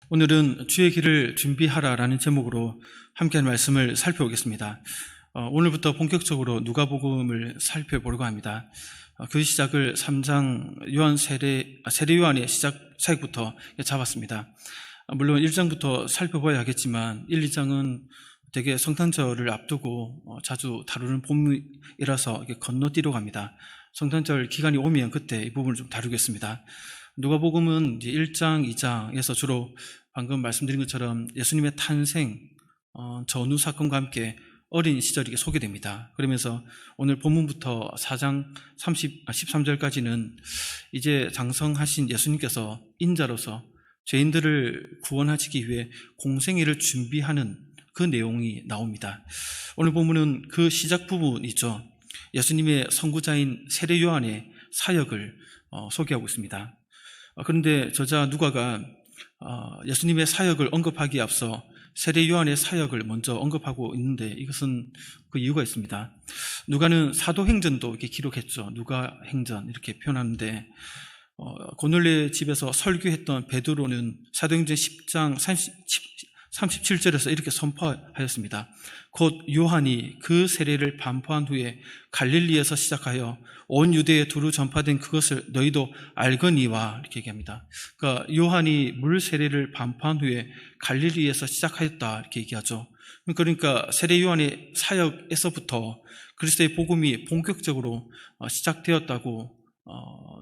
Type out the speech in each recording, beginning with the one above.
오늘은 주의 길을 준비하라라는 제목으로 함께할 말씀을 살펴보겠습니다. 오늘부터 본격적으로 누가복음을 살펴보려고 합니다. 그 시작을 3장 세례 요한의 시작 사역부터 잡았습니다. 물론 1장부터 살펴봐야 하겠지만 1, 2장은 되게 성탄절을 앞두고 자주 다루는 본문이라서 건너뛰려고 합니다. 성탄절 기간이 오면 그때 이 부분을 좀 다루겠습니다. 누가복음은 이제 1장, 2장에서 주로 방금 말씀드린 것처럼 예수님의 탄생, 전후 사건과 함께 어린 시절이 소개됩니다. 그러면서 오늘 본문부터 4장 13절까지는 이제 장성하신 예수님께서 인자로서 죄인들을 구원하시기 위해 공생애를 준비하는 그 내용이 나옵니다. 오늘 본문은 그 시작 부분이죠. 예수님의 선구자인 세례 요한의 사역을 소개하고 있습니다. 그런데 저자 누가가 예수님의 사역을 언급하기에 앞서 세례 요한의 사역을 먼저 언급하고 있는데 이것은 그 이유가 있습니다. 누가는 사도행전도 이렇게 기록했죠. 누가행전 이렇게 표현하는데 고넬레 집에서 설교했던 베드로는 사도행전 10장 37절에서 이렇게 선포하였습니다. 곧 요한이 그 세례를 반포한 후에 갈릴리에서 시작하여 온 유대에 두루 전파된 그것을 너희도 알거니와 이렇게 얘기합니다. 그러니까 요한이 물 세례를 반포한 후에 갈릴리에서 시작하였다 이렇게 얘기하죠. 그러니까 세례 요한의 사역에서부터 그리스도의 복음이 본격적으로 시작되었다고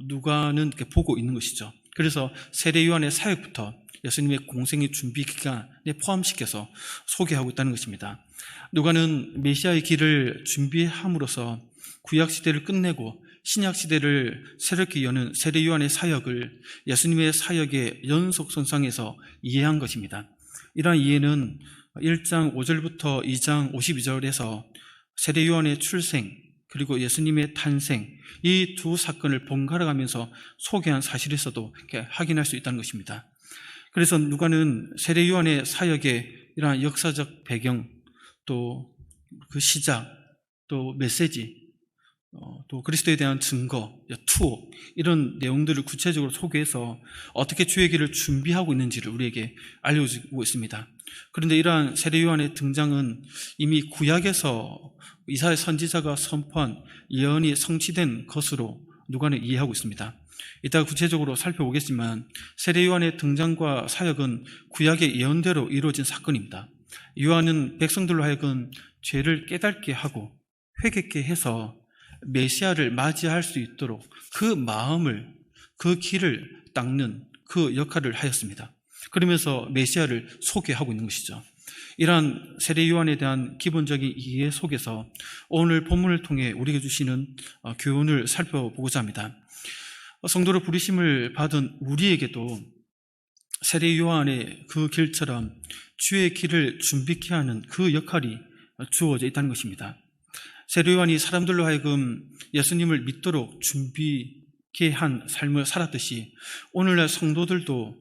누가는 이렇게 보고 있는 것이죠. 그래서 세례 요한의 사역부터 예수님의 공생의 준비 기간에 포함시켜서 소개하고 있다는 것입니다. 누가는 메시아의 길을 준비함으로써 구약시대를 끝내고 신약시대를 새롭게 여는 세례 요한의 사역을 예수님의 사역의 연속선상에서 이해한 것입니다. 이러한 이해는 1장 5절부터 2장 52절에서 세례 요한의 출생 그리고 예수님의 탄생 이 두 사건을 번갈아 가면서 소개한 사실에서도 이렇게 확인할 수 있다는 것입니다. 그래서 누가는 세례 요한의 사역의 이러한 역사적 배경, 또 그 시작, 또 메시지, 또 그리스도에 대한 증거, 투옥 이런 내용들을 구체적으로 소개해서 어떻게 주의 길을 준비하고 있는지를 우리에게 알려주고 있습니다. 그런데 이러한 세례 요한의 등장은 이미 구약에서 이사야 선지자가 선포한 예언이 성취된 것으로 누가는 이해하고 있습니다. 이따가 구체적으로 살펴보겠지만 세례 요한의 등장과 사역은 구약의 예언대로 이루어진 사건입니다. 요한은 백성들로 하여금 죄를 깨닫게 하고 회개케 해서 메시아를 맞이할 수 있도록 그 마음을, 그 길을 닦는 그 역할을 하였습니다. 그러면서 메시아를 소개하고 있는 것이죠. 이러한 세례 요한에 대한 기본적인 이해 속에서 오늘 본문을 통해 우리에게 주시는 교훈을 살펴보고자 합니다. 성도로 부르심을 받은 우리에게도 세례 요한의 그 길처럼 주의 길을 준비케 하는 그 역할이 주어져 있다는 것입니다. 세례 요한이 사람들로 하여금 예수님을 믿도록 준비케 한 삶을 살았듯이 오늘날 성도들도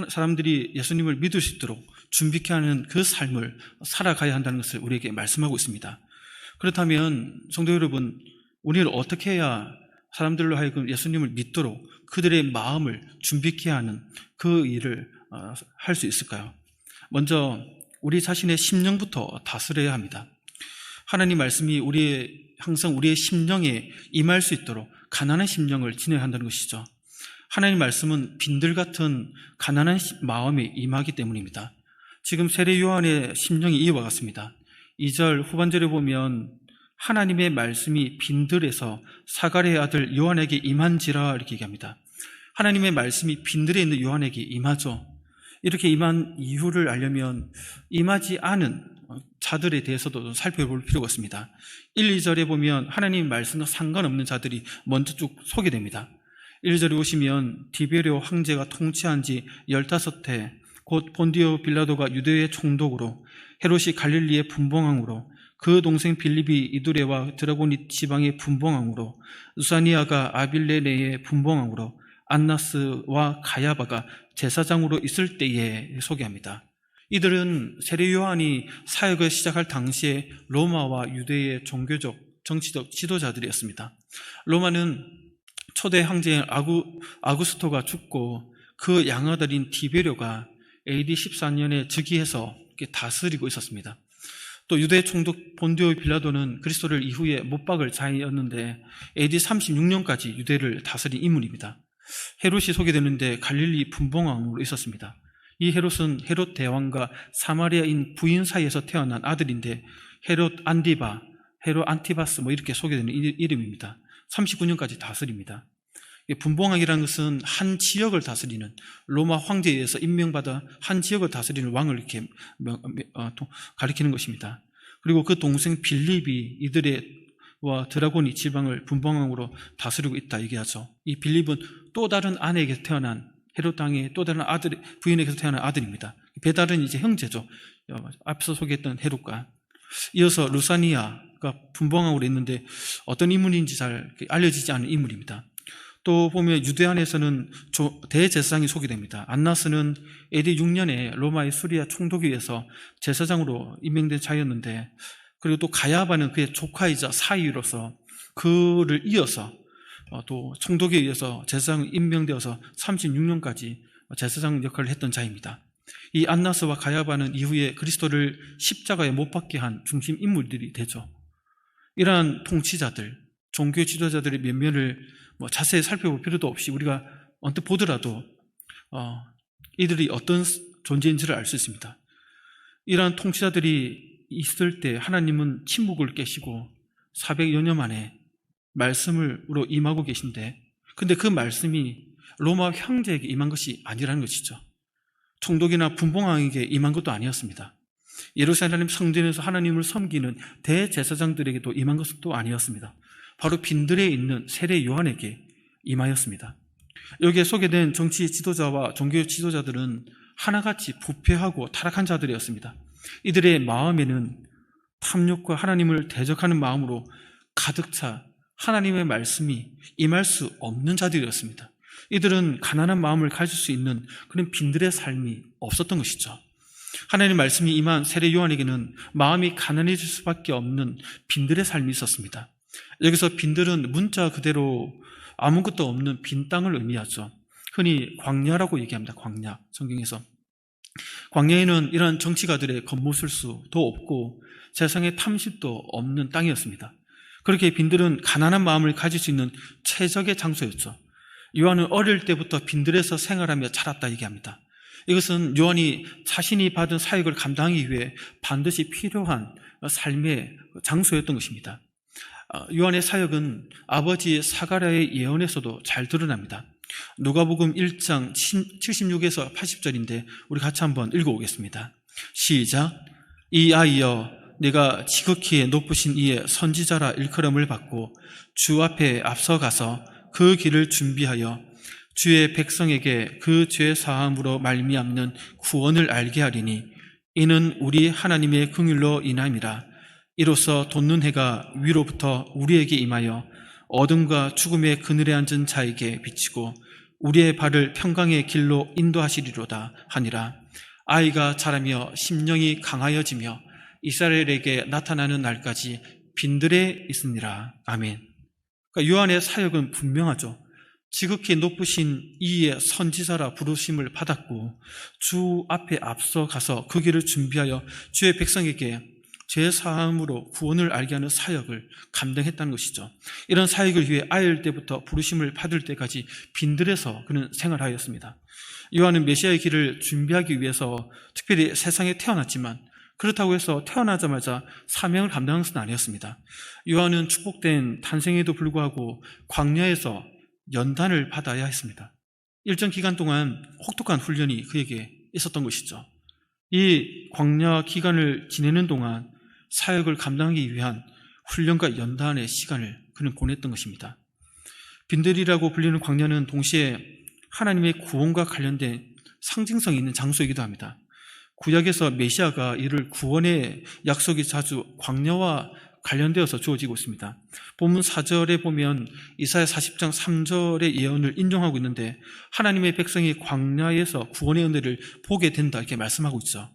사람들이 예수님을 믿을 수 있도록 준비케 하는 그 삶을 살아가야 한다는 것을 우리에게 말씀하고 있습니다. 그렇다면 성도 여러분, 우리는 어떻게 해야 사람들로 하여금 예수님을 믿도록 그들의 마음을 준비케 하는 그 일을 할 수 있을까요? 먼저 우리 자신의 심령부터 다스려야 합니다. 하나님 말씀이 항상 우리의 심령에 임할 수 있도록 가난한 심령을 지녀야 한다는 것이죠. 하나님 말씀은 빈들 같은 가난한 마음에 임하기 때문입니다. 지금 세례 요한의 심령이 이와 같습니다. 2절 후반절에 보면 하나님의 말씀이 빈들에서 사가랴의 아들 요한에게 임한지라 이렇게 얘기합니다. 하나님의 말씀이 빈들에 있는 요한에게 임하죠. 이렇게 임한 이유를 알려면 임하지 않은 자들에 대해서도 살펴볼 필요가 있습니다. 1, 2절에 보면 하나님 말씀과 상관없는 자들이 먼저 쭉 소개됩니다. 1절에 보시면 디베레오 황제가 통치한 지 15해 곧 본디오 빌라도가 유대의 총독으로 헤롯이 갈릴리의 분봉왕으로 그 동생 빌립이 이두레와 드라고니 지방의 분봉왕으로 우사니아가 아빌레네의 분봉왕으로 안나스와 가야바가 제사장으로 있을 때에 소개합니다. 이들은 세례 요한이 사역을 시작할 당시에 로마와 유대의 종교적, 정치적 지도자들이었습니다. 로마는 초대 황제인 아구스토가 죽고 그 양아들인 티베료가 AD 14년에 즉위해서 다스리고 있었습니다. 또 유대 총독 본디오 빌라도는 그리스도를 이후에 못 박을 자였는데 AD 36년까지 유대를 다스린 인물입니다. 헤롯이 소개되는데 갈릴리 분봉왕으로 있었습니다. 이 헤롯은 헤롯 대왕과 사마리아인 부인 사이에서 태어난 아들인데 헤롯 안디바, 헤롯 안티바스 이렇게 소개되는 이름입니다. 39년까지 다스립니다. 분봉왕이라는 것은 한 지역을 다스리는, 로마 황제에 의해서 임명받아 한 지역을 다스리는 왕을 이렇게 가리키는 것입니다. 그리고 그 동생 빌립이 이들의 드라곤이 지방을 분봉왕으로 다스리고 있다 얘기하죠. 이 빌립은 또 다른 아내에게서 태어난, 헤롯 왕의 또 다른 부인에게서 태어난 아들입니다. 배달은 이제 형제죠. 앞서 소개했던 헤롯과. 이어서 루사니아가 분봉왕으로 있는데 어떤 인물인지 잘 알려지지 않은 인물입니다. 또 보면 유대 안에서는 대제사장이 소개됩니다. 안나스는 AD 6년에 로마의 수리아 총독에 의해서 제사장으로 임명된 자였는데, 그리고 또 가야바는 그의 조카이자 사위로서 그를 이어서 또 총독에 의해서 제사장 임명되어서 36년까지 제사장 역할을 했던 자입니다. 이 안나스와 가야바는 이후에 그리스도를 십자가에 못 박게 한 중심 인물들이 되죠. 이러한 통치자들, 종교 지도자들의 면면을 자세히 살펴볼 필요도 없이 우리가 언뜻 보더라도 이들이 어떤 존재인지를 알 수 있습니다. 이러한 통치자들이 있을 때 하나님은 침묵을 깨시고 400여 년 만에 말씀으로 임하고 계신데, 근데 그 말씀이 로마 황제에게 임한 것이 아니라는 것이죠. 총독이나 분봉왕에게 임한 것도 아니었습니다. 예루살렘 성전에서 하나님을 섬기는 대제사장들에게도 임한 것도 아니었습니다. 바로 빈들에 있는 세례 요한에게 임하였습니다. 여기에 소개된 정치 지도자와 종교 지도자들은 하나같이 부패하고 타락한 자들이었습니다. 이들의 마음에는 탐욕과 하나님을 대적하는 마음으로 가득 차 하나님의 말씀이 임할 수 없는 자들이었습니다. 이들은 가난한 마음을 가질 수 있는 그런 빈들의 삶이 없었던 것이죠. 하나님의 말씀이 임한 세례 요한에게는 마음이 가난해질 수밖에 없는 빈들의 삶이 있었습니다. 여기서 빈들은 문자 그대로 아무것도 없는 빈 땅을 의미하죠. 흔히 광야라고 얘기합니다. 광야, 성경에서. 광야에는 이러한 정치가들의 겉모술수도 없고 세상의 탐심도 없는 땅이었습니다. 그렇게 빈들은 가난한 마음을 가질 수 있는 최적의 장소였죠. 요한은 어릴 때부터 빈들에서 생활하며 자랐다 얘기합니다. 이것은 요한이 자신이 받은 사역을 감당하기 위해 반드시 필요한 삶의 장소였던 것입니다. 요한의 사역은 아버지 사가랴의 예언에서도 잘 드러납니다. 누가복음 1장 76에서 80절인데 우리 같이 한번 읽어보겠습니다. 시작. 이 아이여, 내가 지극히 높으신 이의 선지자라 일컬음을 받고 주 앞에 앞서가서 그 길을 준비하여 주의 백성에게 그 죄 사함으로 말미암는 구원을 알게 하리니 이는 우리 하나님의 긍휼로 인함이라. 이로써 돋는 해가 위로부터 우리에게 임하여 어둠과 죽음의 그늘에 앉은 자에게 비치고 우리의 발을 평강의 길로 인도하시리로다 하니라. 아이가 자라며 심령이 강하여지며 이스라엘에게 나타나는 날까지 빈들에 있으니라. 아멘. 그러니까 요한의 사역은 분명하죠. 지극히 높으신 이의 선지자라 부르심을 받았고 주 앞에 앞서 가서 그 길을 준비하여 주의 백성에게 죄 사함으로 구원을 알게 하는 사역을 감당했다는 것이죠. 이런 사역을 위해 아이일 때부터 부르심을 받을 때까지 빈들에서 그는 생활하였습니다. 요한은 메시아의 길을 준비하기 위해서 특별히 세상에 태어났지만 그렇다고 해서 태어나자마자 사명을 감당한 것은 아니었습니다. 요한은 축복된 탄생에도 불구하고 광야에서 연단을 받아야 했습니다. 일정 기간 동안 혹독한 훈련이 그에게 있었던 것이죠. 이 광야 기간을 지내는 동안 사역을 감당하기 위한 훈련과 연단의 시간을 그는 보냈던 것입니다. 빈들이라고 불리는 광야는 동시에 하나님의 구원과 관련된 상징성이 있는 장소이기도 합니다. 구약에서 메시아가 이를 구원의 약속이 자주 광야와 관련되어서 주어지고 있습니다. 본문 4절에 보면 이사야 40장 3절의 예언을 인용하고 있는데 하나님의 백성이 광야에서 구원의 은혜를 보게 된다 이렇게 말씀하고 있죠.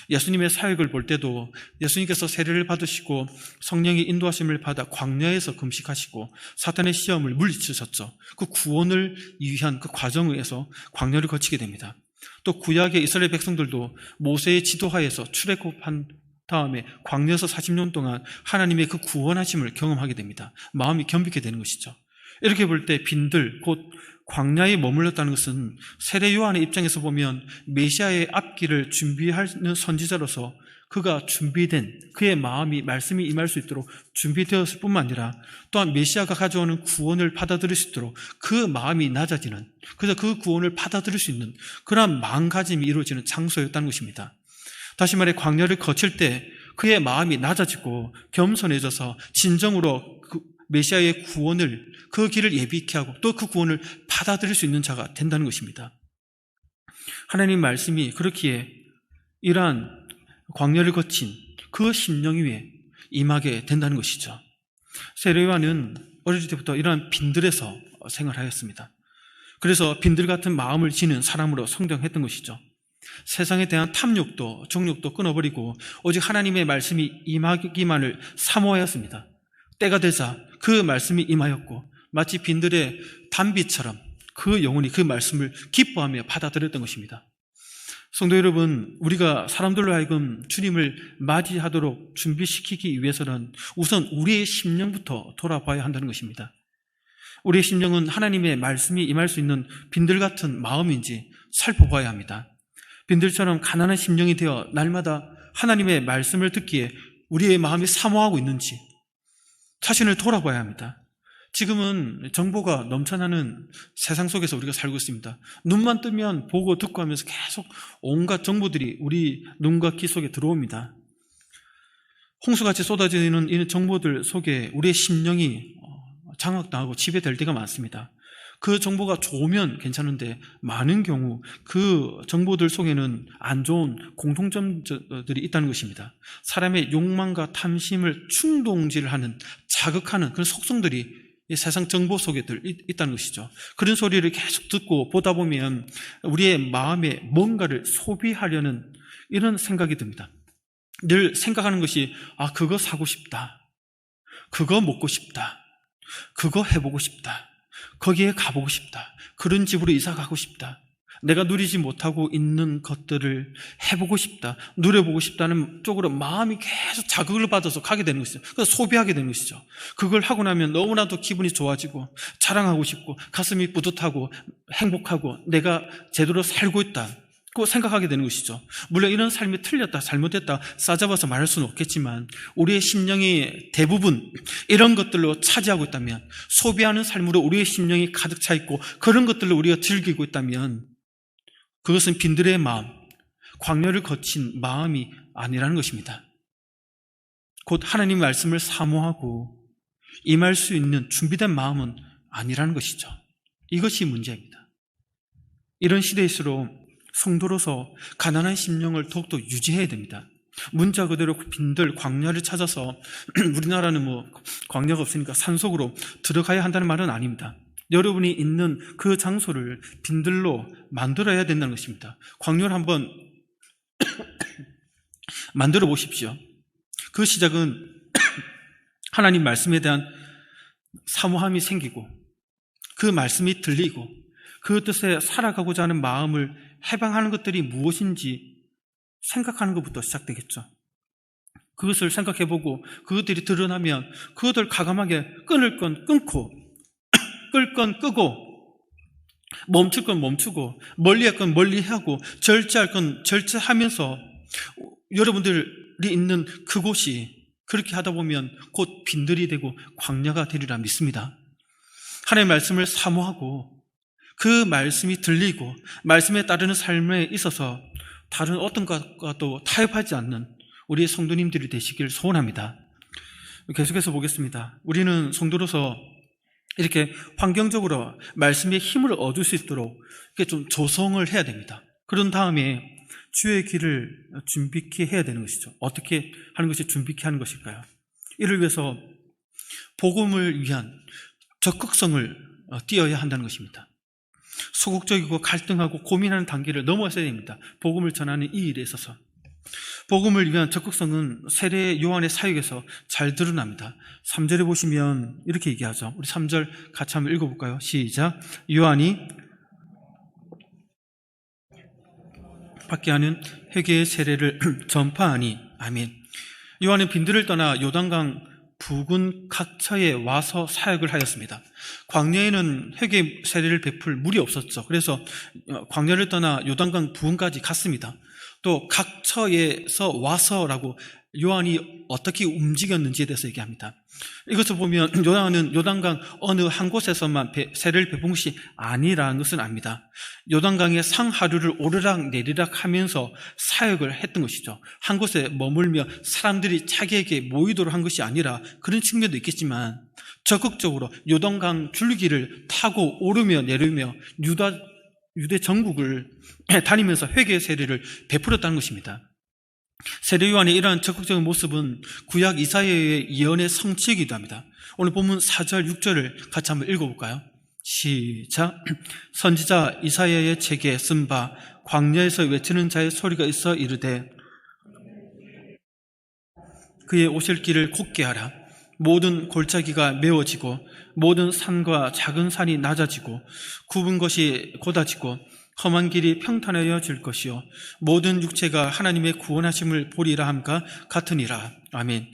예수님의 사역을 볼 때도 예수님께서 세례를 받으시고 성령의 인도하심을 받아 광야에서 금식하시고 사탄의 시험을 물리치셨죠. 그 구원을 위한 그 과정에서 광야를 거치게 됩니다. 또 구약의 이스라엘 백성들도 모세의 지도하에서 출애굽한 다음에 광야에서 40년 동안 하나님의 그 구원하심을 경험하게 됩니다. 마음이 겸비게 되는 것이죠. 이렇게 볼 때 빈들 곧 광야에 머물렀다는 것은 세례 요한의 입장에서 보면 메시아의 앞길을 준비하는 선지자로서 그가 준비된 그의 마음이 말씀이 임할 수 있도록 준비되었을 뿐만 아니라 또한 메시아가 가져오는 구원을 받아들일 수 있도록 그 마음이 낮아지는, 그래서 그 구원을 받아들일 수 있는 그러한 마음가짐이 이루어지는 장소였다는 것입니다. 다시 말해 광야를 거칠 때 그의 마음이 낮아지고 겸손해져서 진정으로 그 메시아의 구원을, 그 길을 예비케 하고 또 그 구원을 받아들일 수 있는 자가 된다는 것입니다. 하나님 말씀이 그렇기에 이러한 광야를 거친 그 심령 위에 임하게 된다는 것이죠. 세례 요한은 어릴 때부터 이러한 빈들에서 생활하였습니다. 그래서 빈들 같은 마음을 지닌 사람으로 성장했던 것이죠. 세상에 대한 탐욕도 정욕도 끊어버리고 오직 하나님의 말씀이 임하기만을 사모하였습니다. 때가 되자 그 말씀이 임하였고 마치 빈들의 단비처럼 그 영혼이 그 말씀을 기뻐하며 받아들였던 것입니다. 성도 여러분, 우리가 사람들로 하여금 주님을 맞이하도록 준비시키기 위해서는 우선 우리의 심령부터 돌아봐야 한다는 것입니다. 우리의 심령은 하나님의 말씀이 임할 수 있는 빈들 같은 마음인지 살펴봐야 합니다. 빈들처럼 가난한 심령이 되어 날마다 하나님의 말씀을 듣기에 우리의 마음이 사모하고 있는지 자신을 돌아봐야 합니다. 지금은 정보가 넘쳐나는 세상 속에서 우리가 살고 있습니다. 눈만 뜨면 보고 듣고 하면서 계속 온갖 정보들이 우리 눈과 귀 속에 들어옵니다. 홍수같이 쏟아지는 이 정보들 속에 우리의 심령이 장악당하고 지배될 때가 많습니다. 그 정보가 좋으면 괜찮은데 많은 경우 그 정보들 속에는 안 좋은 공통점들이 있다는 것입니다. 사람의 욕망과 탐심을 충동질하는, 자극하는 그런 속성들이 이 세상 정보 속에 있다는 것이죠. 그런 소리를 계속 듣고 보다 보면 우리의 마음에 뭔가를 소비하려는 이런 생각이 듭니다. 늘 생각하는 것이 그거 사고 싶다, 그거 먹고 싶다, 그거 해보고 싶다, 거기에 가보고 싶다, 그런 집으로 이사 가고 싶다, 내가 누리지 못하고 있는 것들을 해보고 싶다, 누려보고 싶다는 쪽으로 마음이 계속 자극을 받아서 가게 되는 것이죠. 그래서 소비하게 되는 것이죠. 그걸 하고 나면 너무나도 기분이 좋아지고 자랑하고 싶고 가슴이 뿌듯하고 행복하고 내가 제대로 살고 있다고 생각하게 되는 것이죠. 물론 이런 삶이 틀렸다, 잘못됐다 싸잡아서 말할 수는 없겠지만 우리의 심령이 대부분 이런 것들로 차지하고 있다면, 소비하는 삶으로 우리의 심령이 가득 차 있고 그런 것들로 우리가 즐기고 있다면 그것은 빈들의 마음, 광야를 거친 마음이 아니라는 것입니다. 곧 하나님 말씀을 사모하고 임할 수 있는 준비된 마음은 아니라는 것이죠. 이것이 문제입니다. 이런 시대일수록 성도로서 가난한 심령을 더욱더 유지해야 됩니다. 문자 그대로 빈들 광야를 찾아서 우리나라는 광야가 없으니까 산속으로 들어가야 한다는 말은 아닙니다. 여러분이 있는 그 장소를 빈들로 만들어야 된다는 것입니다. 광야를 한번 만들어 보십시오. 그 시작은 하나님 말씀에 대한 사모함이 생기고 그 말씀이 들리고 그 뜻에 살아가고자 하는 마음을 해방하는 것들이 무엇인지 생각하는 것부터 시작되겠죠. 그것을 생각해보고 그것들이 드러나면 그것을 과감하게 끊을 건 끊고 끌 건 끄고 멈출 건 멈추고 멀리할 건 멀리하고 절제할 건 절제하면서 여러분들이 있는 그곳이 그렇게 하다 보면 곧 빈들이 되고 광야가 되리라 믿습니다. 하나님의 말씀을 사모하고 그 말씀이 들리고 말씀에 따르는 삶에 있어서 다른 어떤 것과도 타협하지 않는 우리의 성도님들이 되시길 소원합니다. 계속해서 보겠습니다. 우리는 성도로서 이렇게 환경적으로 말씀의 힘을 얻을 수 있도록 이렇게 좀 조성을 해야 됩니다. 그런 다음에 주의 길을 준비케 해야 되는 것이죠. 어떻게 하는 것이 준비케 하는 것일까요? 이를 위해서 복음을 위한 적극성을 띄어야 한다는 것입니다. 소극적이고 갈등하고 고민하는 단계를 넘어서야 됩니다. 복음을 전하는 이 일에 있어서. 복음을 위한 적극성은 세례 요한의 사역에서 잘 드러납니다. 3절에 보시면 이렇게 얘기하죠. 우리 3절 같이 한번 읽어볼까요? 시작. 요한이 받게 하는 회개의 세례를 전파하니. 아멘. 요한은 빈들을 떠나 요단강 부근 각처에 와서 사역을 하였습니다. 광야에는 회개 세례를 베풀 물이 없었죠. 그래서 광야를 떠나 요단강 부근까지 갔습니다. 또 각처에서 와서라고 요한이 어떻게 움직였는지에 대해서 얘기합니다. 이것을 보면 요한은 요단강 어느 한 곳에서만 세례를 베푼 것이 아니라는 것을 압니다. 요단강의 상하류를 오르락 내리락 하면서 사역을 했던 것이죠. 한 곳에 머물며 사람들이 자기에게 모이도록 한 것이 아니라 그런 측면도 있겠지만 적극적으로 요단강 줄기를 타고 오르며 내리며 유대 전국을 다니면서 회개 세례를 베풀었다는 것입니다. 세례 요한의 이러한 적극적인 모습은 구약 이사야의 예언의 성취이기도 합니다. 오늘 본문 4절, 6절을 같이 한번 읽어볼까요? 시작. 선지자 이사야의 책에 쓴 바 광야에서 외치는 자의 소리가 있어 이르되 그의 오실 길을 곧게 하라. 모든 골짜기가 메워지고 모든 산과 작은 산이 낮아지고 굽은 것이 곧아지고 험한 길이 평탄해질 것이요 모든 육체가 하나님의 구원하심을 보리라 함과 같으니라. 아멘.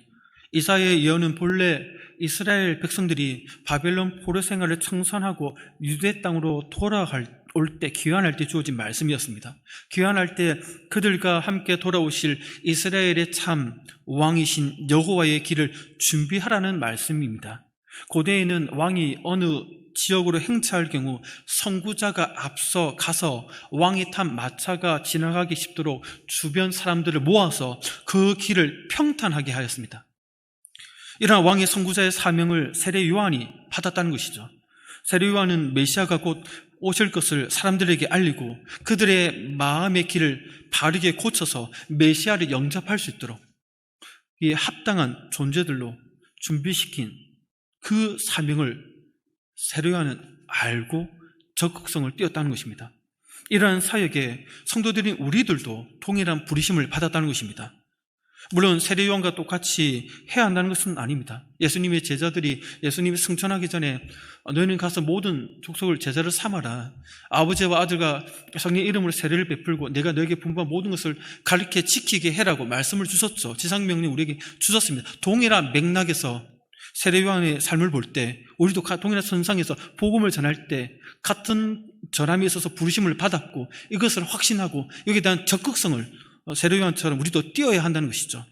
이사야의 예언은 본래 이스라엘 백성들이 바벨론 포로 생활을 청산하고 유대 땅으로 돌아올 때, 귀환할 때 주어진 말씀이었습니다. 귀환할 때 그들과 함께 돌아오실 이스라엘의 참 왕이신 여호와의 길을 준비하라는 말씀입니다. 고대에는 왕이 어느 지역으로 행차할 경우 선구자가 앞서 가서 왕이 탄 마차가 지나가기 쉽도록 주변 사람들을 모아서 그 길을 평탄하게 하였습니다. 이러한 왕의 선구자의 사명을 세례 요한이 받았다는 것이죠. 세례 요한은 메시아가 곧 오실 것을 사람들에게 알리고 그들의 마음의 길을 바르게 고쳐서 메시아를 영접할 수 있도록 이 합당한 존재들로 준비시킨 그 사명을 세례 요한은 알고 적극성을 띄었다는 것입니다. 이러한 사역에 성도들인 우리들도 동일한 부르심을 받았다는 것입니다. 물론 세례 요한과 똑같이 해야 한다는 것은 아닙니다. 예수님의 제자들이 예수님이 승천하기 전에 너희는 가서 모든 족속을 제자를 삼아라. 아버지와 아들과 성령의 이름으로 세례를 베풀고 내가 너에게 분부한 모든 것을 가르쳐 지키게 해라고 말씀을 주셨죠. 지상명령 우리에게 주셨습니다. 동일한 맥락에서 세례 요한의 삶을 볼 때 우리도 동일한 선상에서 복음을 전할 때 같은 전함에 있어서 부르심을 받았고 이것을 확신하고 여기에 대한 적극성을 세례 요한처럼 우리도 띄어야 한다는 것이죠.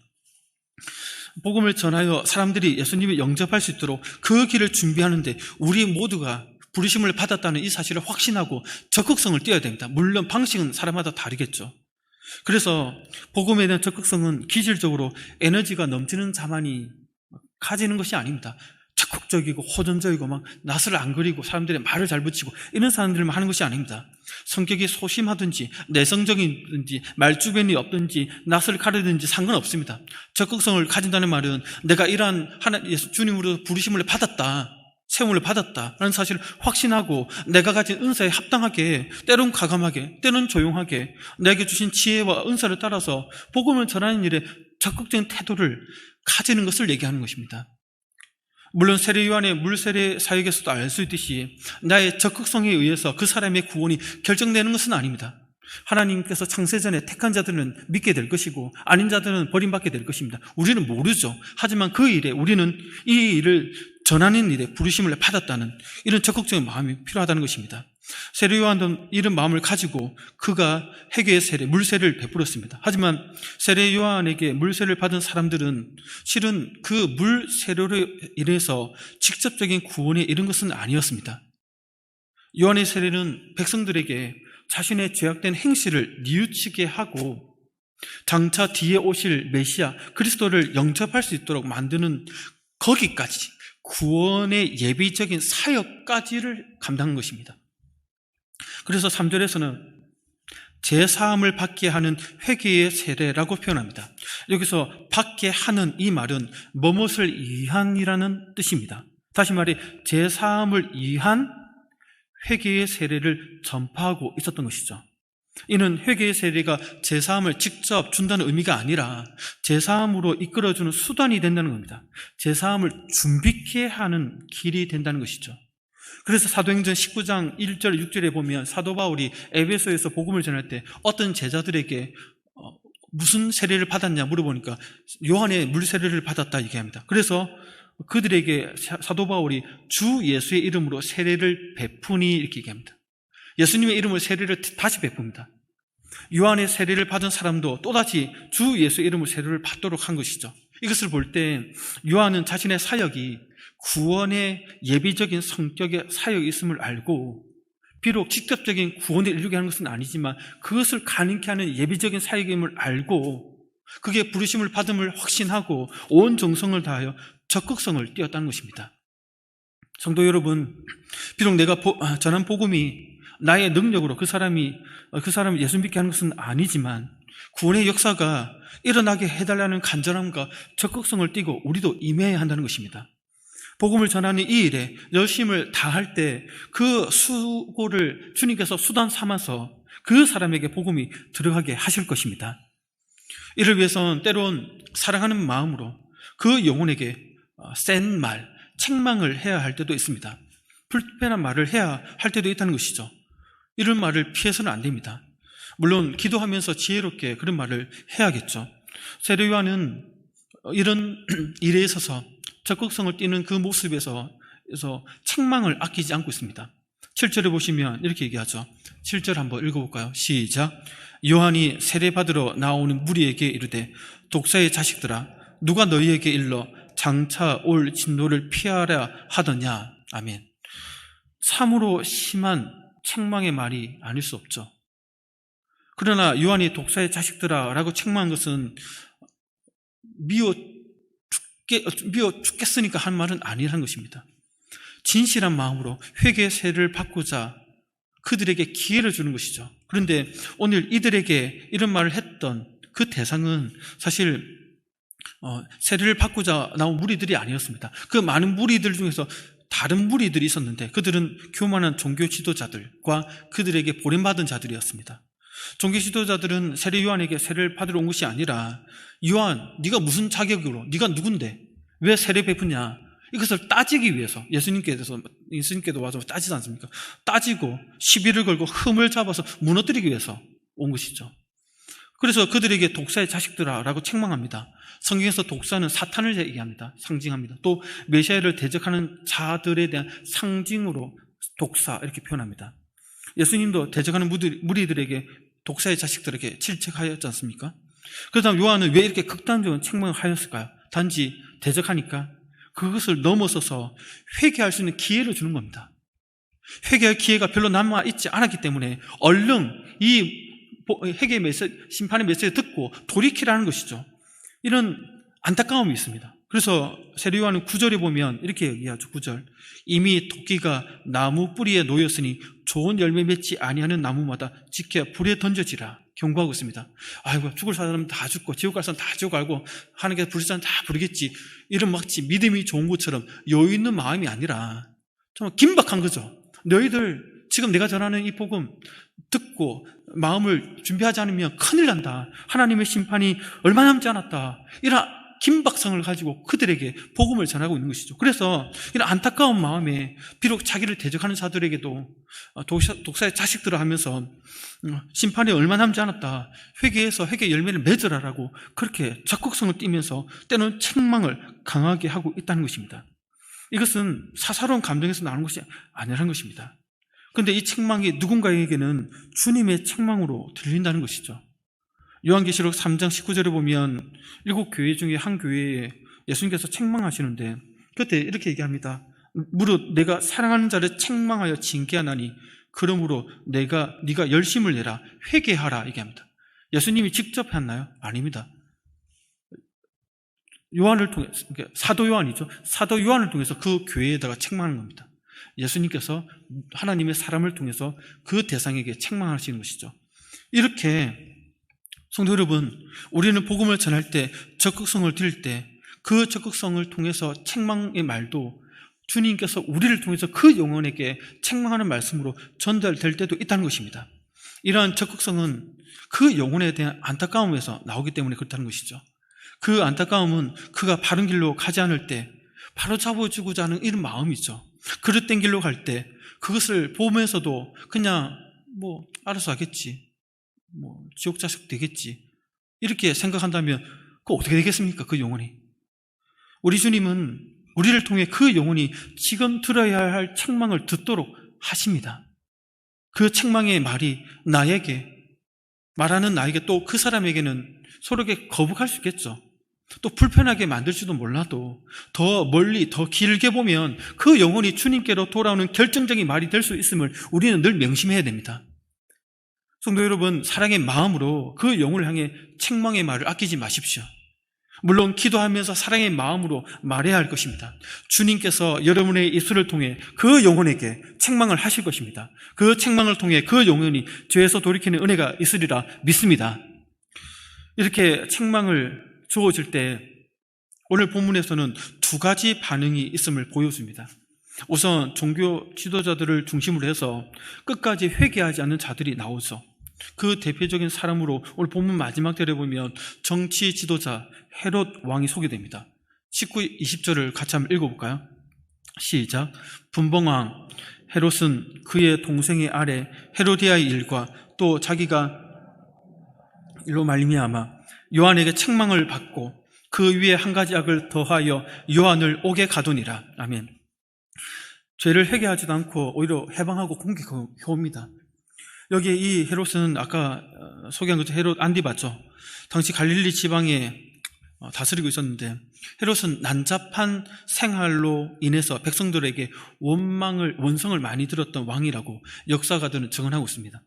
복음을 전하여 사람들이 예수님을 영접할 수 있도록 그 길을 준비하는데 우리 모두가 부르심을 받았다는 이 사실을 확신하고 적극성을 띄어야 됩니다. 물론 방식은 사람마다 다르겠죠. 그래서 복음에 대한 적극성은 기질적으로 에너지가 넘치는 자만이 가지는 것이 아닙니다. 적극적이고 호전적이고 막 낯을 안 그리고 사람들의 말을 잘 붙이고 이런 사람들만 하는 것이 아닙니다. 성격이 소심하든지 내성적이든지 말주변이 없든지 낯을 가리든지 상관없습니다. 적극성을 가진다는 말은 내가 이러한 예수 주님으로 부르심을 받았다, 세움을 받았다라는 사실을 확신하고 내가 가진 은사에 합당하게 때론 과감하게 때론 조용하게 내게 주신 지혜와 은사를 따라서 복음을 전하는 일에 적극적인 태도를 가지는 것을 얘기하는 것입니다. 물론 세례 요한의 물세례 사역에서도 알 수 있듯이 나의 적극성에 의해서 그 사람의 구원이 결정되는 것은 아닙니다. 하나님께서 창세전에 택한 자들은 믿게 될 것이고 아닌 자들은 버림받게 될 것입니다. 우리는 모르죠. 하지만 그 일에 우리는 이 일을 전하는 일에 부르심을 받았다는 이런 적극적인 마음이 필요하다는 것입니다. 세례 요한도 이런 마음을 가지고 그가 회개의 세례, 물세례를 베풀었습니다. 하지만 세례 요한에게 물세례를 받은 사람들은 실은 그 물세례로 인해서 직접적인 구원에 이른 것은 아니었습니다. 요한의 세례는 백성들에게 자신의 죄악된 행실을 뉘우치게 하고 장차 뒤에 오실 메시아 그리스도를 영접할 수 있도록 만드는 거기까지 구원의 예비적인 사역까지를 감당한 것입니다. 그래서 3절에서는 제사함을 받게 하는 회개의 세례라고 표현합니다. 여기서 받게 하는 이 말은 무엇을 위한이라는 뜻입니다. 다시 말해 제사함을 위한 회개의 세례를 전파하고 있었던 것이죠. 이는 회개의 세례가 제사함을 직접 준다는 의미가 아니라 제사함으로 이끌어주는 수단이 된다는 겁니다. 제사함을 준비케 하는 길이 된다는 것이죠. 그래서 사도행전 19장 1절 6절에 보면 사도 바울이 에베소에서 복음을 전할 때 어떤 제자들에게 무슨 세례를 받았냐 물어보니까 요한의 물 세례를 받았다 얘기합니다. 그래서 그들에게 사도 바울이 주 예수의 이름으로 세례를 베푸니 이렇게 얘기합니다. 예수님의 이름으로 세례를 다시 베풉니다. 요한의 세례를 받은 사람도 또다시 주 예수의 이름으로 세례를 받도록 한 것이죠. 이것을 볼 때 요한은 자신의 사역이 구원의 예비적인 성격의 사역이 있음을 알고 비록 직접적인 구원을 이루게 하는 것은 아니지만 그것을 가능케 하는 예비적인 사역임을 알고 그게 부르심을 받음을 확신하고 온 정성을 다하여 적극성을 띄었다는 것입니다. 성도 여러분, 비록 내가 전한 복음이 나의 능력으로 그 사람을 예수 믿게 하는 것은 아니지만 구원의 역사가 일어나게 해달라는 간절함과 적극성을 띠고 우리도 임해야 한다는 것입니다. 복음을 전하는 이 일에 열심을 다할 때 그 수고를 주님께서 수단 삼아서 그 사람에게 복음이 들어가게 하실 것입니다. 이를 위해서는 때론 사랑하는 마음으로 그 영혼에게 센 말, 책망을 해야 할 때도 있습니다. 불편한 말을 해야 할 때도 있다는 것이죠. 이런 말을 피해서는 안 됩니다. 물론 기도하면서 지혜롭게 그런 말을 해야겠죠. 세례 요한은 이런 일에 있어서 적극성을 띠는 그 모습에서 책망을 아끼지 않고 있습니다. 7절에 보시면 이렇게 얘기하죠. 7절 한번 읽어볼까요? 시작. 요한이 세례받으러 나오는 무리에게 이르되 독사의 자식들아 누가 너희에게 일러 장차 올 진노를 피하라 하더냐. 아멘. 참으로 심한 책망의 말이 아닐 수 없죠. 그러나 요한이 독사의 자식들아 라고 책망한 것은 미워 죽겠으니까 한 말은 아니라는 것입니다. 진실한 마음으로 회개의 세례를 받고자 그들에게 기회를 주는 것이죠. 그런데 오늘 이들에게 이런 말을 했던 그 대상은 사실 세례를 받고자 나온 무리들이 아니었습니다. 그 많은 무리들 중에서 다른 무리들이 있었는데 그들은 교만한 종교 지도자들과 그들에게 보냄받은 자들이었습니다. 종교 지도자들은 세례 요한에게 세례를 받으러 온 것이 아니라 요한, 네가 무슨 자격으로, 네가 누군데 왜 세례 베푸냐, 이것을 따지기 위해서 예수님께도 와서 따지지 않습니까? 따지고 시비를 걸고 흠을 잡아서 무너뜨리기 위해서 온 것이죠. 그래서 그들에게 독사의 자식들아 라고 책망합니다. 성경에서 독사는 사탄을 얘기합니다. 상징합니다. 또 메시아를 대적하는 자들에 대한 상징으로 독사 이렇게 표현합니다. 예수님도 대적하는 무리들에게 독사의 자식들에게 질책하였지 않습니까? 그렇다면 요한은 왜 이렇게 극단적인 책망을 하였을까요? 단지 대적하니까 그것을 넘어서서 회개할 수 있는 기회를 주는 겁니다. 회개할 기회가 별로 남아있지 않았기 때문에 얼른 이 회개의 심판의 메시지를 듣고 돌이키라는 것이죠. 이런 안타까움이 있습니다. 그래서 세례 요한은 9절에 보면 이렇게 얘기하죠. 9절. 이미 토끼가 나무 뿌리에 놓였으니 좋은 열매 맺지 아니하는 나무마다 지켜 불에 던져지라 경고하고 있습니다. 아이고, 죽을 사람은 다 죽고 지옥 갈 사람은 다 지옥 갈고 하나님께서 부르실 사람은 다 부르겠지, 이런 마치 믿음이 좋은 것처럼 여유 있는 마음이 아니라 정말 긴박한 거죠. 너희들 지금 내가 전하는 이 복음 듣고 마음을 준비하지 않으면 큰일 난다, 하나님의 심판이 얼마 남지 않았다, 이런 긴박성을 가지고 그들에게 복음을 전하고 있는 것이죠. 그래서 이런 안타까운 마음에 비록 자기를 대적하는 자들에게도 독사의 자식들을 하면서 심판이 얼마 남지 않았다, 회개해서 회개 열매를 맺으라라고 그렇게 적극성을 띠면서 때로는 책망을 강하게 하고 있다는 것입니다. 이것은 사사로운 감정에서 나오는 것이 아니라는 것입니다. 그런데 이 책망이 누군가에게는 주님의 책망으로 들린다는 것이죠. 요한계시록 3장 19절에 보면 7교회 중에 한 교회에 예수님께서 책망하시는데 그때 이렇게 얘기합니다. 무릇 내가 사랑하는 자를 책망하여 징계하나니 그러므로 네가 열심을 내라, 회개하라 얘기합니다. 예수님이 직접 했나요? 아닙니다. 요한을 통해, 사도 요한이죠. 사도 요한을 통해서 그 교회에다가 책망하는 겁니다. 예수님께서 하나님의 사람을 통해서 그 대상에게 책망하시는 것이죠. 이렇게 성도 여러분, 우리는 복음을 전할 때 적극성을 드릴 때 그 적극성을 통해서 책망의 말도 주님께서 우리를 통해서 그 영혼에게 책망하는 말씀으로 전달될 때도 있다는 것입니다. 이러한 적극성은 그 영혼에 대한 안타까움에서 나오기 때문에 그렇다는 것이죠. 그 안타까움은 그가 바른 길로 가지 않을 때 바로 잡아주고자 하는 이런 마음이죠. 그릇된 길로 갈 때 그것을 보면서도 그냥 알아서 하겠지, 지옥 자식 되겠지, 이렇게 생각한다면 그 어떻게 되겠습니까? 그 영혼이. 우리 주님은 우리를 통해 그 영혼이 지금 들어야 할 책망을 듣도록 하십니다. 그 책망의 말이 말하는 나에게, 또 그 사람에게는 서로에게 거북할 수 있겠죠. 또 불편하게 만들지도 몰라도 더 멀리, 더 길게 보면 그 영혼이 주님께로 돌아오는 결정적인 말이 될 수 있음을 우리는 늘 명심해야 됩니다. 성도 여러분, 사랑의 마음으로 그 영혼을 향해 책망의 말을 아끼지 마십시오. 물론 기도하면서 사랑의 마음으로 말해야 할 것입니다. 주님께서 여러분의 입술을 통해 그 영혼에게 책망을 하실 것입니다. 그 책망을 통해 그 영혼이 죄에서 돌이키는 은혜가 있으리라 믿습니다. 이렇게 책망을 주어질 때 오늘 본문에서는 두 가지 반응이 있음을 보여줍니다. 우선 종교 지도자들을 중심으로 해서 끝까지 회개하지 않는 자들이 나오죠. 그 대표적인 사람으로 오늘 본문 마지막 절에 보면 정치 지도자 헤롯 왕이 소개됩니다. 19, 20절을 같이 한번 읽어볼까요? 시작. 분봉왕 헤롯은 그의 동생의 아래 헤로디아의 일과 또 자기가 일로 말미암아 요한에게 책망을 받고 그 위에 한 가지 악을 더하여 요한을 옥에 가두니라. 아멘. 죄를 회개하지도 않고 오히려 해방하고 공격해옵니다. 여기 이 헤롯은 아까 소개한 것처럼 헤롯 안디바죠. 당시 갈릴리 지방에 다스리고 있었는데 헤롯은 난잡한 생활로 인해서 백성들에게 원성을 많이 들었던 왕이라고 역사가들은 증언하고 있습니다.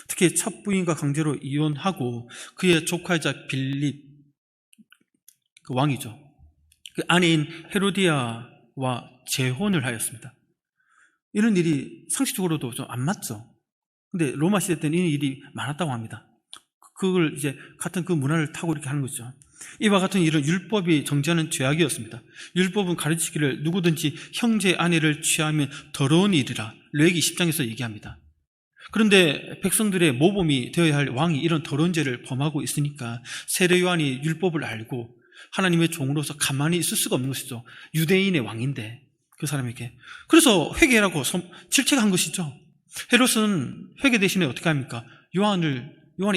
특히 첫 부인과 강제로 이혼하고 그의 조카이자 빌립, 그 왕이죠, 그 아내인 헤로디아와 재혼을 하였습니다. 이런 일이 상식적으로도 좀 안 맞죠. 근데 로마 시대 때는 이런 일이 많았다고 합니다. 그걸 이제 같은 그 문화를 타고 이렇게 하는 거죠. 이와 같은 일은 율법이 정죄하는 죄악이었습니다. 율법은 가르치기를 누구든지 형제의 아내를 취하면 더러운 일이라 레위기 10장에서 얘기합니다. 그런데 백성들의 모범이 되어야 할 왕이 이런 더러운 죄를 범하고 있으니까 세례 요한이 율법을 알고 하나님의 종으로서 가만히 있을 수가 없는 것이죠. 유대인의 왕인데 그 사람에게. 그래서 회개라고 질책한 것이죠. 헤롯은 회개 대신에 어떻게 합니까? 요한의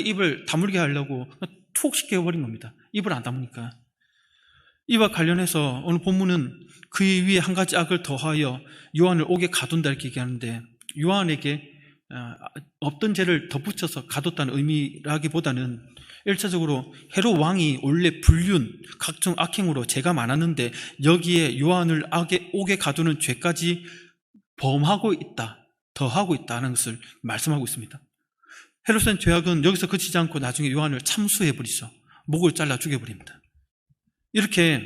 입을 다물게 하려고 툭 시켜버린 겁니다. 입을 안 다무니까. 이와 관련해서 오늘 본문은 그 위에 한 가지 악을 더하여 요한을 옥에 가둔다 이렇게 얘기하는데, 요한에게 없던 죄를 덧붙여서 가뒀다는 의미라기보다는 1차적으로 헤롯 왕이 원래 불륜, 각종 악행으로 죄가 많았는데 여기에 요한을 옥에 가두는 죄까지 범하고 있다, 더하고 있다는 것을 말씀하고 있습니다. 헤롯의 죄악은 여기서 그치지 않고 나중에 요한을 참수해버리죠. 목을 잘라 죽여버립니다. 이렇게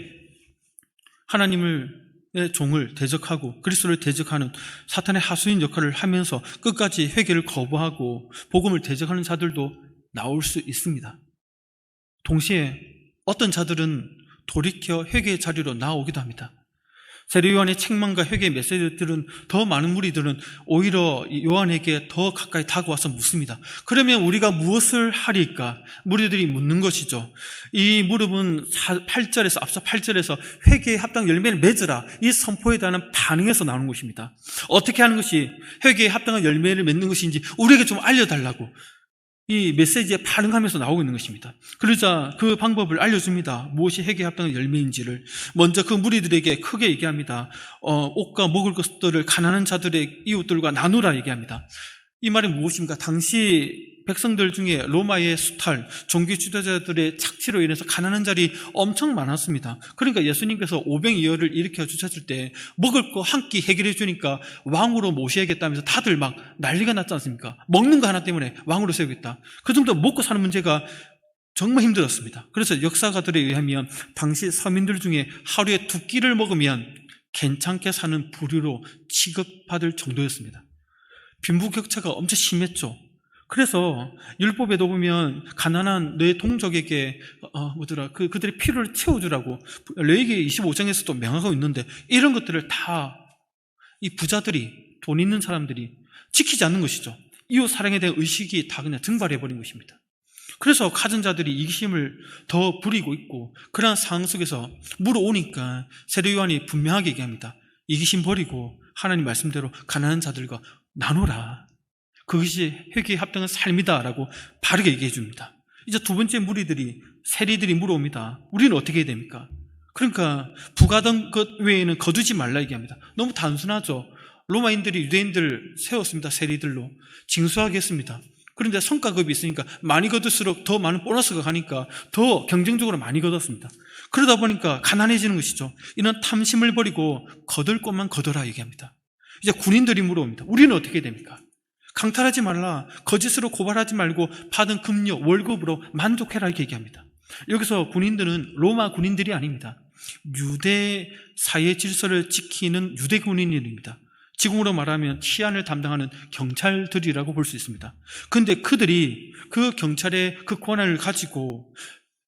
하나님의 종을 대적하고 그리스도를 대적하는 사탄의 하수인 역할을 하면서 끝까지 회개를 거부하고 복음을 대적하는 자들도 나올 수 있습니다. 동시에 어떤 자들은 돌이켜 회개의 자리로 나오기도 합니다. 세례 요한의 책망과 회개의 메시지들은 더 많은 무리들은 오히려 요한에게 더 가까이 다가와서 묻습니다. 그러면 우리가 무엇을 하리까? 무리들이 묻는 것이죠. 이 무릎은 8절에서 앞서 8절에서 회개에 합당 열매를 맺으라, 이 선포에 대한 반응에서 나오는 것입니다. 어떻게 하는 것이 회개에 합당한 열매를 맺는 것인지 우리에게 좀 알려달라고 이 메시지에 반응하면서 나오고 있는 것입니다. 그러자 그 방법을 알려줍니다. 무엇이 회개에 합당한 열매인지를. 먼저 그 무리들에게 크게 얘기합니다. 옷과 먹을 것들을 가난한 자들의 이웃들과 나누라 얘기합니다. 이 말이 무엇입니까? 당시 백성들 중에 로마의 수탈, 종교 지도자들의 착취로 인해서 가난한 자리 엄청 많았습니다. 그러니까 예수님께서 오병이어를 일으켜 주셨을 때 먹을 거 한 끼 해결해 주니까 왕으로 모셔야겠다면서 다들 막 난리가 났지 않습니까? 먹는 거 하나 때문에 왕으로 세우겠다. 그 정도 먹고 사는 문제가 정말 힘들었습니다. 그래서 역사가들에 의하면 당시 서민들 중에 하루에 2끼를 먹으면 괜찮게 사는 부류로 취급받을 정도였습니다. 빈부격차가 엄청 심했죠. 그래서 율법에도 보면 가난한 내 동족에게 그들의 필요를 채워주라고 레위기 25장에서도 명하고 있는데, 이런 것들을 다 이 부자들이, 돈 있는 사람들이 지키지 않는 것이죠. 이웃 사랑에 대한 의식이 다 그냥 증발해버린 것입니다. 그래서 가전자들이 이기심을 더 부리고 있고, 그러한 상황 속에서 물어오니까 세례 요한이 분명하게 얘기합니다. 이기심 버리고 하나님 말씀대로 가난한 자들과 나누라. 그것이 회개에 합당한 삶이다 라고 바르게 얘기해 줍니다. 이제 두 번째 무리들이, 세리들이 물어옵니다. 우리는 어떻게 해야 됩니까? 그러니까 부가던 것 외에는 거두지 말라 얘기합니다. 너무 단순하죠. 로마인들이 유대인들 세웠습니다. 세리들로 징수하게 했습니다. 그런데 성과급이 있으니까 많이 거둘수록 더 많은 보너스가 가니까 더 경쟁적으로 많이 거뒀습니다. 그러다 보니까 가난해지는 것이죠. 이런 탐심을 버리고 거둘 것만 거둬라 얘기합니다. 이제 군인들이 물어옵니다. 우리는 어떻게 해야 됩니까? 강탈하지 말라. 거짓으로 고발하지 말고 받은 급료, 월급으로 만족해라 이렇게 얘기합니다. 여기서 군인들은 로마 군인들이 아닙니다. 유대 사회 질서를 지키는 유대 군인들입니다. 지금으로 말하면 치안을 담당하는 경찰들이라고 볼 수 있습니다. 그런데 그들이 그 경찰의 그 권한을 가지고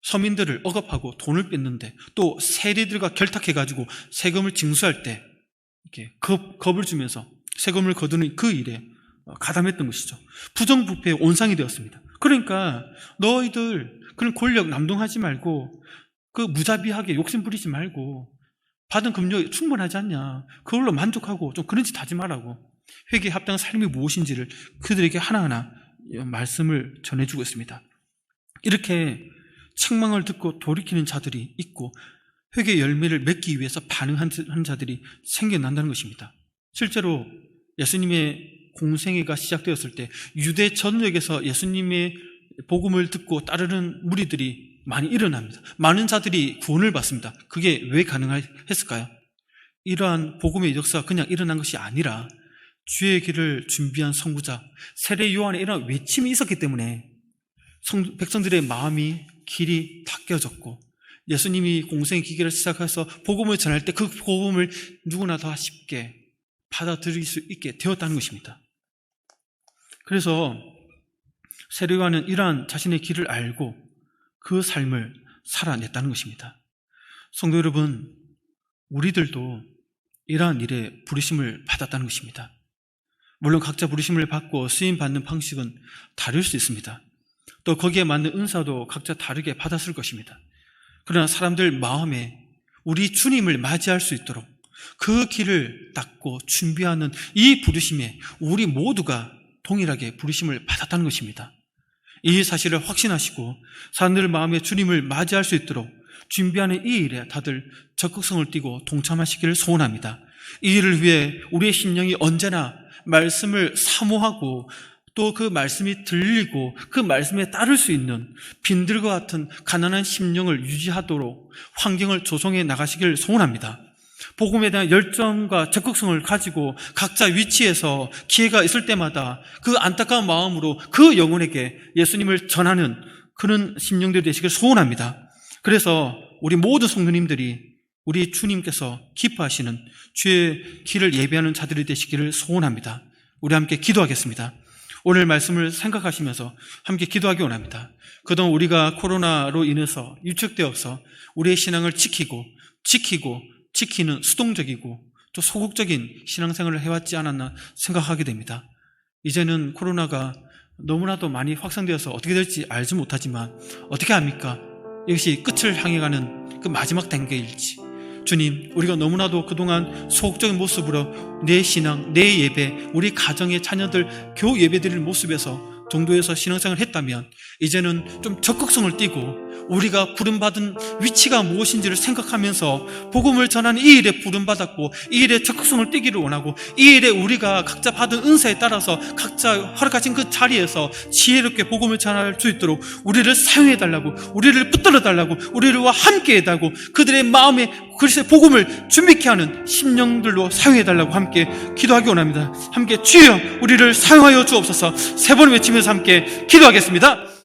서민들을 억압하고 돈을 뺏는데, 또 세리들과 결탁해가지고 세금을 징수할 때 이렇게 겁을 주면서 세금을 거두는 그 일에 가담했던 것이죠. 부정부패의 온상이 되었습니다. 그러니까 너희들 그런 권력 남동하지 말고 그 무자비하게 욕심 부리지 말고 받은 급료 충분하지 않냐, 그걸로 만족하고 좀 그런 짓 하지 말라고, 회개에 합당한 삶이 무엇인지를 그들에게 하나하나 말씀을 전해주고 있습니다. 이렇게 책망을 듣고 돌이키는 자들이 있고 회개의 열매를 맺기 위해서 반응한 자들이 생겨난다는 것입니다. 실제로 예수님의 공생애가 시작되었을 때 유대 전역에서 예수님의 복음을 듣고 따르는 무리들이 많이 일어납니다. 많은 자들이 구원을 받습니다. 그게 왜 가능했을까요? 이러한 복음의 역사가 그냥 일어난 것이 아니라 주의 길을 준비한 선구자 세례 요한의 이런 외침이 있었기 때문에 백성들의 마음이 길이 닦여졌고, 예수님이 공생의 기계를 시작해서 복음을 전할 때 그 복음을 누구나 다 쉽게 받아들일 수 있게 되었다는 것입니다. 그래서 세례 요한은 이러한 자신의 길을 알고 그 삶을 살아냈다는 것입니다. 성도 여러분, 우리들도 이러한 일에 부르심을 받았다는 것입니다. 물론 각자 부르심을 받고 쓰임받는 방식은 다를 수 있습니다. 또 거기에 맞는 은사도 각자 다르게 받았을 것입니다. 그러나 사람들 마음에 우리 주님을 맞이할 수 있도록 그 길을 닦고 준비하는 이 부르심에 우리 모두가 동일하게 부르심을 받았다는 것입니다. 이 사실을 확신하시고 사람들 마음에 주님을 맞이할 수 있도록 준비하는 이 일에 다들 적극성을 띠고 동참하시기를 소원합니다. 이 일을 위해 우리의 심령이 언제나 말씀을 사모하고 또 그 말씀이 들리고 그 말씀에 따를 수 있는 빈들과 같은 가난한 심령을 유지하도록 환경을 조성해 나가시길 소원합니다. 복음에 대한 열정과 적극성을 가지고 각자 위치에서 기회가 있을 때마다 그 안타까운 마음으로 그 영혼에게 예수님을 전하는 그런 심령들이 되시길 소원합니다. 그래서 우리 모든 성도님들이 우리 주님께서 기뻐하시는 주의 길을 예배하는 자들이 되시기를 소원합니다. 우리 함께 기도하겠습니다. 오늘 말씀을 생각하시면서 함께 기도하기 원합니다. 그동안 우리가 코로나로 인해서 유축되어서 우리의 신앙을 지키는 수동적이고 또 소극적인 신앙생활을 해왔지 않았나 생각하게 됩니다. 이제는 코로나가 너무나도 많이 확산되어서 어떻게 될지 알지 못하지만 어떻게 합니까? 이것이 끝을 향해 가는 그 마지막 단계일지, 주님, 우리가 너무나도 그동안 소극적인 모습으로 내 신앙, 내 예배, 우리 가정의 자녀들 교우 예배드릴 모습에서 정도에서 신앙생활을 했다면 이제는 좀 적극성을 띠고 우리가 부름받은 위치가 무엇인지를 생각하면서 복음을 전하는 이 일에 부름받았고 이 일에 적극성을 띠기를 원하고, 이 일에 우리가 각자 받은 은사에 따라서 각자 허락하신 그 자리에서 지혜롭게 복음을 전할 수 있도록 우리를 사용해달라고, 우리를 붙들어달라고, 우리와 함께해달라고, 그들의 마음에 그리스도의 복음을 준비케 하는 심령들로 사용해달라고 함께 기도하기 원합니다. 함께 주여 우리를 사용하여 주옵소서. 세 번 외치면서 함께 기도하겠습니다.